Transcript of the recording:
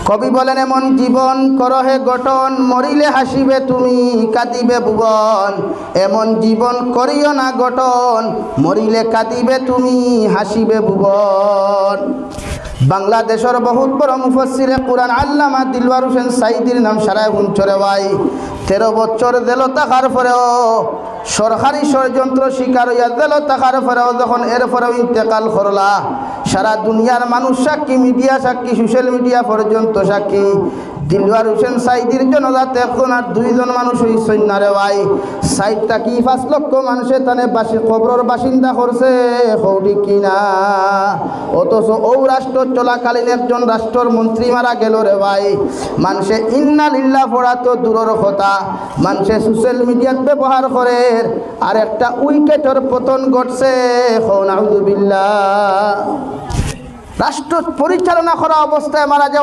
কবি বলেন এমন জীবন করহে গঠন, মরিলে হাসিবে তুমি কাঁদিবে ভুবন। এমন জীবন করিও না গঠন, মরিলে কাঁদিবে তুমি হাসিবে ভুবন। বাংলাদেশের বহুত বড় মুফাসসিরে কুরআন আল্লামা দিলওয়ার হোসেন সাইদির নাম সারা হুঞ্চরে ভাই। 13 বছর জেল থাকার পরেও, সরকারি ষড়যন্ত্র শিকার হইয়া জেল থাকার পরেও যখন এরপরেও ইন্তেকাল করলা, সারা দুনিয়ার মানুষ সাক্ষী, মিডিয়া সাক্ষী, সোশ্যাল মিডিয়া পর্যন্ত সাক্ষী। দিলওয়ার হোসেন সাইদির জনজাতে এখন আর 2 জন মানুষ হইছেন না রে ভাই। সাইডটা কি 5 লক্ষ মানুষে তানে কবরের বাসিন্দা করছে, হৌডি কিনা। অথচ ও রাষ্ট্র চলাকালীন একজন রাষ্ট্রের মন্ত্রী মারা গেল রে ভাই। মানুষে ইন্না লিল্লাহ পড়া তো দূরের কথা, মানুষে সোশ্যাল মিডিয়াত ব্যবহার করে। আর একটা উইকেটের পতন ঘটছে, নাউযুবিল্লাহ। রাষ্ট্র পরিচালনা করা অবস্থায় মারা যাওয়া